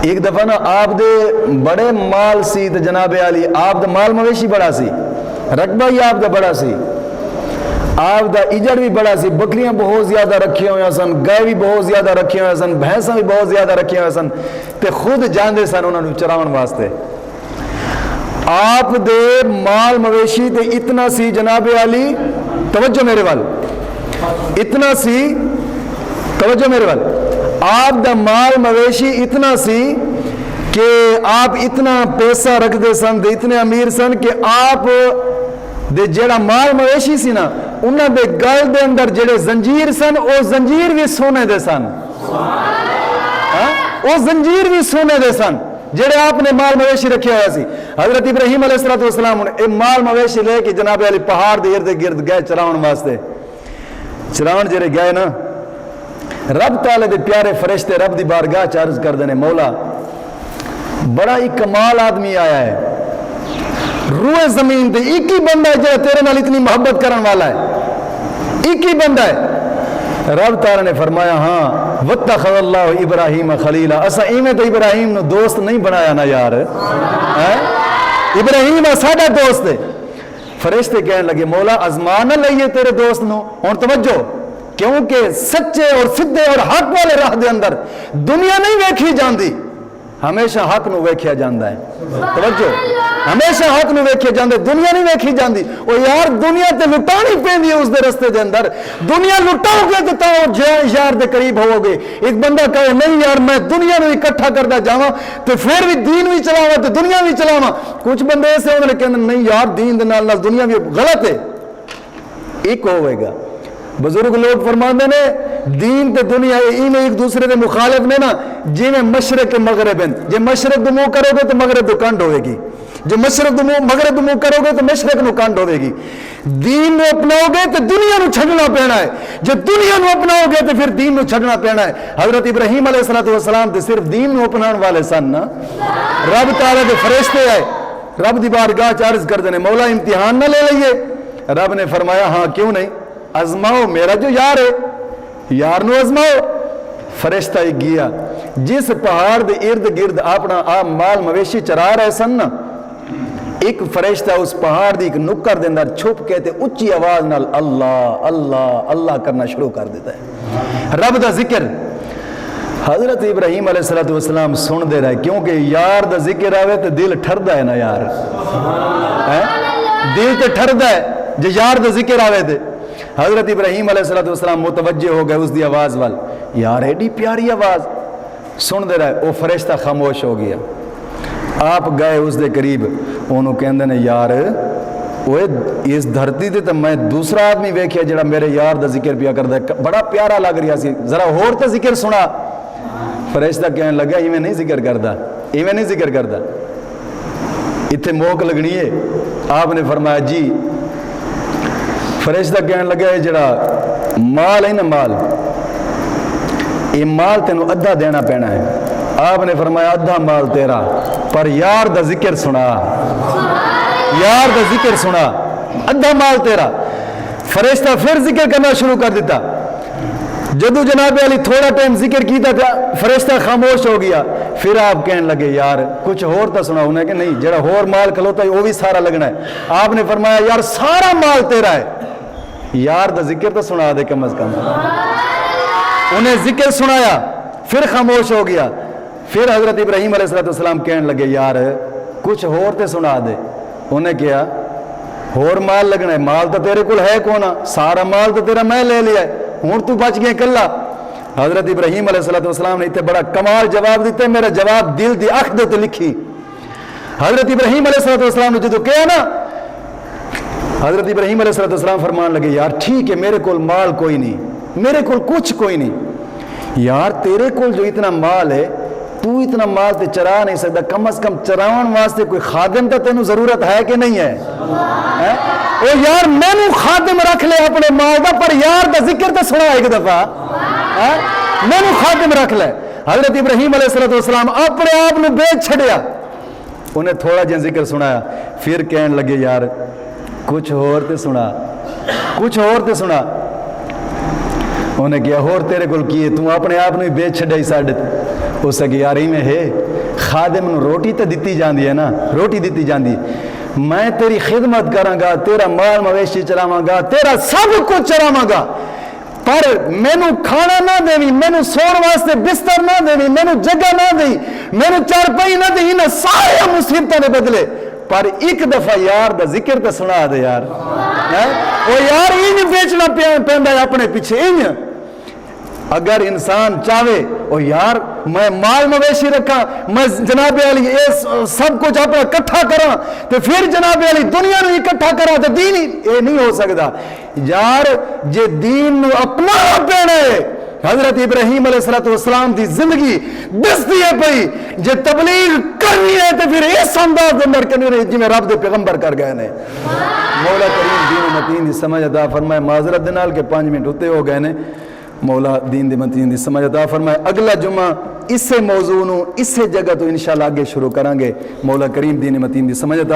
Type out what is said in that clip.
ایک دفعہ نا آپ دے بڑے مال سی تے جناب علی آپ دا مال مویشی بڑا سی، رقبہ ہی آپ دا بڑا سی، آپ دا اجڑ بھی بڑا سی، بکریاں بہت زیادہ رکھی ہوئے سن، گائے بھی بہت زیادہ رکھی ہوئے سن، بھینساں بھی بہت زیادہ رکھی ہوئے سن، تے خود جاندے سن انہوں نے چراون واسطے۔ آپ دے مال مویشی تے اتنا سی جناب علی، توجہ میرے وال، اتنا سی، توجہ میرے وال، آپ دا مال مویشی اتنا سی کہ آپ اتنا پیسہ رکھ دے سن دے اتنے امیر سن کہ آپ دے جیڑا مال مویشی سی نا انہاں دے گل دے اندر جڑے زنجیر سن او زنجیر بھی سونے دے سن، او زنجیر بھی سونے دے سن جڑے آپ نے مال مویشی رکھے ہوئے سی۔ حضرت ابراہیم علیہ السلام نے مال مویشی لے کے جناب علی پہاڑ دے ارد گرد گئے چراون واسطے۔ چراون جڑے گئے نا رب تعالی دے پیارے فرشتے رب دی بارگاہ چ عرض کر دینے مولا بڑا ہی کمال آدمی آیا ہے، روئے زمین تے ایک ہی بندہ ہے جو تیرے نال اتنی محبت کرن والا ہے، ایک ہی بندہ ہے۔ رب تعالی نے فرمایا ہاں واتخذ اللہ ابراہیم خلیلا، اسا ایویں تے ابراہیم نو دوست نہیں بنایا نا یار، ابراہیم ساڈا دوست ہے۔ فرشتے کہنے لگے مولا ازما نہ لئیے تیرے دوست نو، اور توجہ کیونکہ سچے اور سدھے اور حق والے راہ دے اندر دنیا نہیں ویکھی جاندی، ہمیشہ حق نو ویکھیا جاندا ہے، توجہ ہمیشہ حق نو ویکھیا جاندا ہے، دنیا نہیں ویکھی جاندی۔ او یار دنیا تے لٹانی پیندی ہے اس دے رستے دے اندر، دنیا لٹاؤ گے تے تاں یار دے قریب ہوو گے۔ ایک بندہ کہے نہیں یار میں دنیا نو اکٹھا کردا جاواں تے پھر بھی دین بھی چلاواں تے دنیا بھی چلاواں، کچھ بندے ایسے ہوندے کہندے نہیں یار دین دے نال نال دنیا بھی غلط ہے، ایک ہوے گا۔ بزرگ لوگ فرماندے نے دین تے دنیا میں ایک دوسرے دے مخالف نے نا، جی میں مشرق مغرب ہیں، جی مشرق دو منہ کرو گے تو مغرب دو کنڈ ہوئے گی، جو مشرق دو منہ مغرب دو منہ کرو گے تو مشرق نو کنڈ ہوئے گی۔ دین نو اپناؤ گے تو دنیا نو چھڑنا پینا ہے، جو دنیا نو اپناؤ گے تو پھر دین نو چھڑنا پینا ہے۔ حضرت ابراہیم علیہ السلام تے صرف دین نو اپنان والے سن نا، رب تعالیٰ دے فرشتے آئے رب دی بارگاہ چ عرض کر دینے مولا امتحان نہ لے لئیے۔ رب نے فرمایا ہاں کیوں نہیں، ازماؤ میرا جو یار ہے، یار نو ازماؤ۔ فرشتہ ہی گیا جس پہاڑ دے ارد گرد اپنا آپ مال مویشی چرا رہے سن نا، ایک فرشتہ اس پہاڑ دی ایک نکر دے اندر چھپ کے تے اچھی آواز نال اللہ اللہ اللہ کرنا شروع کر دیتا ہے، رب دا ذکر۔ حضرت ابراہیم علیہ السلام سن دے رہے کیونکہ یار دا ذکر آوے تے دل ٹھردا ہے نا یار، دل تے ٹھردا ہے جو یار دا ذکر آوے تے۔ حضرت ابراہیم علیہ السلام متوجہ ہو گئے اس دی آواز وال، یار ایڈی پیاری آواز سن دے رہے، وہ فرشتہ خاموش ہو گیا۔ آپ گئے اس دے قریب، انہوں کہندے نے یار اوے اس دھرتی تے میں دوسرا آدمی ویکھیا جڑا میرے یار دا ذکر پیا کردا ہے، بڑا پیارا لگ رہا سی، ذرا ہور تے ذکر سنا۔ فرشتہ کہنے لگا ایویں نہیں ذکر کردا، ایویں نہیں ذکر کردا، اتنے موک لگنی ہے۔ آپ نے فرمایا جی۔ فرشتہ کہنے لگا یہ جڑا مال ہے نا مال، یہ مال تینوں ادھا دینا پینا ہے۔ آپ نے فرمایا ادھا مال تیرا، پر یار دا ذکر سنا، یار دا ذکر سنا، ادھا مال تیرا۔ فرشتہ پھر ذکر کرنا شروع کر دیتا۔ جدو جناب علی تھوڑا ٹائم ذکر کیتا تھا فرشتہ خاموش ہو گیا۔ پھر آپ کہنے لگے یار کچھ اور تا سنا، انہیں کہ نہیں جڑا اور مال کھلوتا ہے وہ بھی سارا لگنا ہے۔ آپ نے فرمایا یار سارا مال تیرا ہے، یار دا ذکر تو سنا دے کم از کم۔ انہیں ذکر سنایا، پھر خاموش ہو گیا۔ پھر حضرت ابراہیم علیہ السلام کہنے لگے یار کچھ اور تے سنا دے۔ انہیں کیا اور مال لگنا ہے، مال تو تیرے کول ہے کونا، سارا مال تو تیرا میں لے لیا ہے، ہوں تو بچ گئے کلا۔ حضرت ابراہیم علیہ السلام نے اتنے بڑا کمال جواب دیتے، میرا جواب دل دی اخ دے لکھی۔ حضرت ابراہیم علیہ السلام نے جدو کہا نا، حضرت ابراہیم علیہ السلام فرمان لگے یار ٹھیک ہے میرے کول مال کوئی نہیں، میرے کول کچھ کوئی نہیں، یار تیرے کول جو اتنا مال ہے تو اتنا مال تے چرا نہیں سکتا، کم از کم چراون واسطے کوئی خادم تا تینوں ضرورت ہے کہ نہیں ہے؟ او یار میں نے خادم رکھ لے اپنے مال دا، پر یار دا ذکر تے سنا ایک دفعہ، میں نے خادم رکھ لے۔ حضرت ابراہیم علیہ السلام اپنے آپ نے بیچ چھڑیا، انہیں تھوڑا جن ذکر سنایا، پھر کہنے لگے یار کچھ اور تے سنا، کچھ اور تے سنا۔ انہیں کیا اور تیرے کول کیے، تو اپنے آپ نے بیچ چھڑیا ہی ساڑھے۔ اس کی یاری میں ہے خادم نو روٹی تو دیتی جاندی ہے نا، روٹی دیتی جاندی، میں تیری خدمت کراں گا، تیرا مال مویشی چلاواں گا، تیرا سب کچھ چلاواں گا، پر مینو کھانا نہ دیوی، مینو سون واسطے بستر نہ دیوی، مینو جگہ نہ دی، مینو چارپائی نہ دی، انہاں سارے مصیبتاں نے بدلے، پر ایک دفعہ یار دا ذکر تے سنا دے یار، وہ یار انج بیچنا پیندا ہے اپنے پیچھے انج۔ اگر انسان چاہے او یار میں مال مویشی رکھاں، میں جناب علی سب کچھ اپنا کٹھا کراں تو پھر جناب علی دنیا نو اکٹھا کراں تو دین یہ نہیں ہو سکتا یار، جے دین نو اپنا پینا ہے۔ حضرت ابراہیم علیہ السلام دی زندگی دستی ہے پئی، جے تبلیغ کرنی ہے تو پھر اس انداز اندر کرنی ہے جی میں رب دے پیغمبر کر گئے نے۔ مولا کریم دین متین دی سمجھ عطا فرمائے، معذرت دے نال کے 5 منٹ ہوتے ہو گئے نے، مولا دین دی متین دی سمجھ عطا فرمائے۔ اگلا جمعہ اسے موضوع نو اسے جگہ تو انشاءاللہ آگے شروع کریں گے، مولا کریم دین متین دی سمجھ عطا